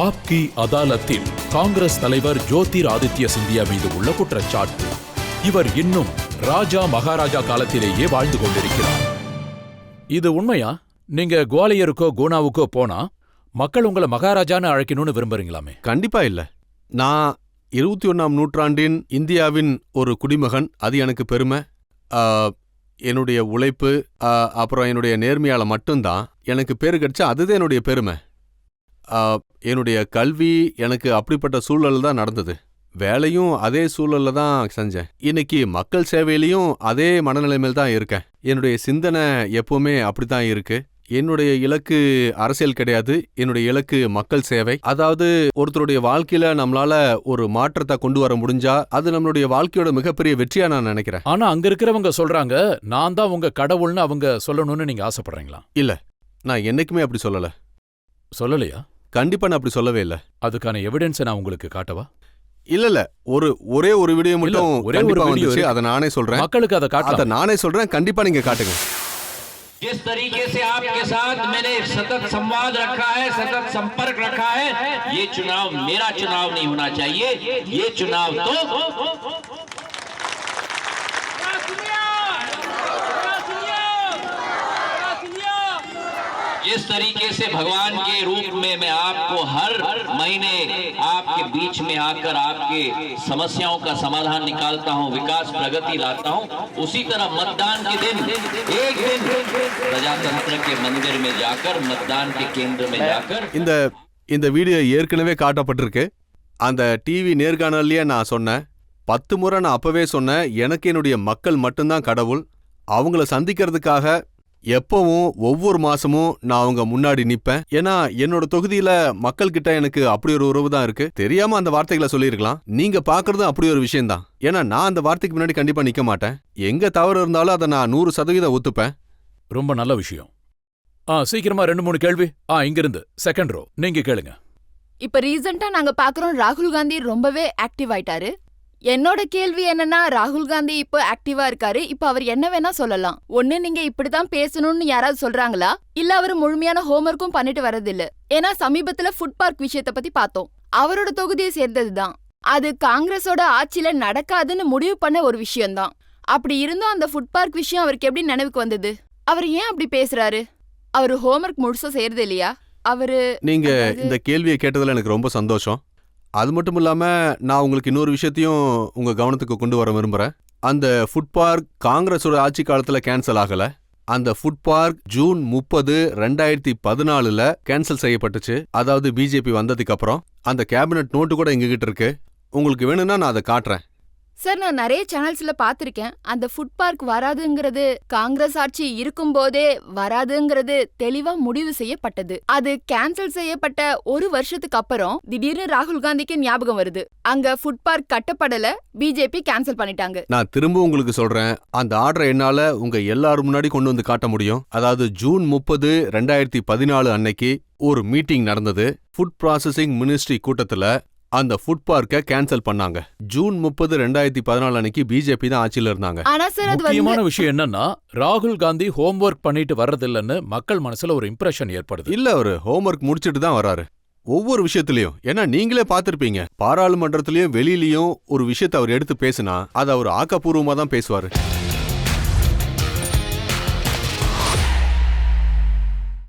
ஆப்கி அதாலத்தில் காங்கிரஸ் தலைவர் ஜோதிர் ஆதித்ய சிந்தியா மீது உள்ள குற்றச்சாட்டு. இவர் இன்னும் ராஜா மகாராஜா காலத்திலேயே வாழ்ந்து கொண்டிருக்கிறார். இது உண்மையா? நீங்க குவாலியருக்கோ குணாவுக்கோ போனா மக்கள் உங்களை மகாராஜான்னு அழைக்கணும்னு விரும்புறீங்களாமே? கண்டிப்பா இல்ல. நான் 21ஆம் நூற்றாண்டின் இந்தியாவின் ஒரு குடிமகன். அது எனக்கு பெருமை. என்னுடைய உழைப்பு அப்புறம் என்னுடைய நேர்மையால மட்டும்தான் எனக்கு பேரு கிடைச்சா அதுதான் என்னுடைய பெருமை. என்னுடைய கல்வி எனக்கு அப்படிப்பட்ட சூழல் தான் நடந்தது. வேலையும் அதே சூழல்ல தான் செஞ்சேன். இன்னைக்கு மக்கள் சேவையிலையும் அதே மனநிலைமையில் தான் இருக்கேன். என்னுடைய சிந்தனை எப்பவுமே அப்படித்தான் இருக்கு. என்னுடைய இலக்கு அரசியல் கிடையாது. என்னுடைய இலக்கு மக்கள் சேவை. அதாவது ஒருத்தருடைய வாழ்க்கையில நம்மளால ஒரு மாற்றத்தை கொண்டு வர முடிஞ்சா அது நம்மளுடைய வாழ்க்கையோட மிகப்பெரிய வெற்றியா நான் நினைக்கிறேன். ஆனா அங்க இருக்கிறவங்க சொல்றாங்க நான் தான் உங்க கடவுள்னு அவங்க சொல்லணும்னு நீங்க ஆசைப்படுறீங்களா? இல்ல, நான் என்னைக்குமே அப்படி சொல்லல. சொல்லலையா? கண்டிப்பா நான் அப்படி சொல்லவே இல்ல. அதுக்கான எவிடன்ஸை நான் உங்களுக்கு காட்டவா? இல்ல ஒரே ஒரு வீடியோ மட்டும் கண்டிப்பா வந்துச்சு. அதை நானே சொல்றேன். மக்களுக்கு அதை காட்ட அதை நானே சொல்றேன். கண்டிப்பா நீங்க காட்டுங்க. जिस तरीके से आपके साथ मैंने सतत संवाद रखा है, सतत संपर्क रखा है, ये चुनाव मेरा चुनाव नहीं होना चाहिए. ये चुनाव तो जिस तरीके से भगवान के रूप में मैं आपको हर महीने आपके बीच में आकर आपके समस्याओं का समाधान निकालता हूं, विकास प्रगति लाता हूं, उसी तरह मतदान के दिन एक दिन प्रजातंत्र के मंदिर में जाकर मतदान के केंद्र में जाकर இந்த வீடியோ ஏற்கனவே காட்டப்பட்டிருக்கு. அந்த டிவி நேர்காணல்லையே நான் சொன்னேன். 10 முறை நான் அப்பவே சொன்னேன், எனக்கு என்னுடைய மக்கள் மட்டும்தான் கடவுள். அவங்கள சந்திக்கிறதுக்காக எப்பவும் ஒவ்வொரு மாசமும் நான் அவங்க முன்னாடி நிப்பேன். ஏன்னா என்னோட தொகுதியில மக்கள் கிட்ட எனக்கு அப்படி ஒரு உறவு தான் இருக்கு. தெரியாம அந்த வார்த்தைகளை சொல்லியிருக்கலாம். நீங்க பாக்குறதும் அப்படி ஒரு விஷயம் தான். ஏன்னா நான் அந்த வார்த்தைக்கு முன்னாடி கண்டிப்பா நிக்க மாட்டேன். எங்க தவறு இருந்தாலும் அதை நான் 100% ஒத்துப்பேன். ரொம்ப நல்ல விஷயம். சீக்கிரமா 2-3 கேள்வி. இங்கிருந்து செகண்ட் ரோ நீங்க கேளுங்க. இப்ப ரீசெண்டா நாங்க பாக்குறோம் ராகுல் காந்தி ரொம்பவே ஆக்டிவ் ஆயிட்டாரு. என்னோட கேள்வி என்னன்னா, ராகுல் காந்தி இப்போ ஆக்டிவா இருக்காரு. இப்ப அவர் என்ன வேணா சொல்லலாம். ஒண்ணு நீங்க இப்படிதான் பேசணும்னு யாராவது சொல்றாங்களா, இல்ல அவர் முழுமையான ஹோம்ஒர்க்கும் பண்ணிட்டு வரதில்ல? ஏன்னா சமீபத்துல ஃபுட் பார்க் விஷயத்த பத்தி பார்த்தோம். அவரோட தொகுதியை சேர்ந்ததுதான். அது காங்கிரஸோட ஆட்சியில நடக்காதுன்னு முடிவு பண்ண ஒரு விஷயம்தான். அப்படி இருந்தும் அந்த ஃபுட் பார்க் விஷயம் அவருக்கு எப்படி நினைவுக்கு வந்தது? அவர் ஏன் அப்படி பேசுறாரு? அவரு ஹோம்ஒர்க் முழுசா செய்யறது இல்லையா? நீங்க இந்த கேள்வியை கேட்டதுல எனக்கு ரொம்ப சந்தோஷம். அது மட்டும் இல்லாம நான் உங்களுக்கு இன்னொரு விஷயத்தையும் உங்க கவனத்துக்கு கொண்டு வர விரும்புறேன். அந்த ஃபுட் பார்க் காங்கிரஸோட ஆட்சி காலத்துல கேன்சல் ஆகல. அந்த ஃபுட் பார்க் ஜூன் 30, 2014 கேன்சல் செய்யப்பட்டுச்சு. அதாவது பிஜேபி வந்ததுக்கு அப்புறம். அந்த கேபினட் நோட்டு கூட எங்ககிட்ட இருக்கு. உங்களுக்கு வேணும்னா நான் அதை காட்டுறேன். சார், நான் நிறைய சேனல்ஸ்ல பாத்திருக்கேன். அந்த ஃபுட் பார்க் வராதுங்கிறது காங்கிரஸ் ஆட்சி இருக்கும்போதே வராதுங்கிறது தெளிவா முடிவு செய்யப்பட்டது. அது கேன்சல் செய்யப்பட்ட ஒரு வருஷத்துக்கு அப்புறம் திடீர்னு ராகுல் காந்திக்கு ஞாபகம் வருது, அங்க ஃபுட் பார்க் கட்டப்படல, பிஜேபி கேன்சல் பண்ணிட்டாங்க. நான் திரும்ப உங்களுக்கு சொல்றேன், அந்த ஆர்டரை என்னால உங்க எல்லாரும் முன்னாடி கொண்டு வந்து காட்ட முடியும். அதாவது ஜூன் 30, 2014 அன்னைக்கு ஒரு மீட்டிங் நடந்தது. ஃபுட் ப்ராசஸிங் மினிஸ்ட்ரி கூட்டத்துல அந்த ஃபுட் பார்க்க கேன்சல் பண்ணாங்க. ஜூன் 30, 2014 அன்னைக்கு பிஜேபி தான் ஆட்சியில இருந்தாங்க. முக்கியமான விஷயம் என்னன்னா, ராகுல் காந்தி ஹோம்ஒர்க் பண்ணிட்டு வர்றதில்லன்னு மக்கள் மனசுல ஒரு இம்ப்ரெஷன் ஏற்படுது. இல்ல, அவரு ஹோம்ஒர்க் முடிச்சிட்டு தான் வர்றாரு ஒவ்வொரு விஷயத்திலயும். ஏன்னா நீங்களே பாத்திருப்பீங்க, பாராளுமன்றத்திலயும் வெளியிலயும் ஒரு விஷயத்தை அவர் எடுத்து பேசினா அது அவர் ஆக்கப்பூர்வமா தான் பேசுவாரு.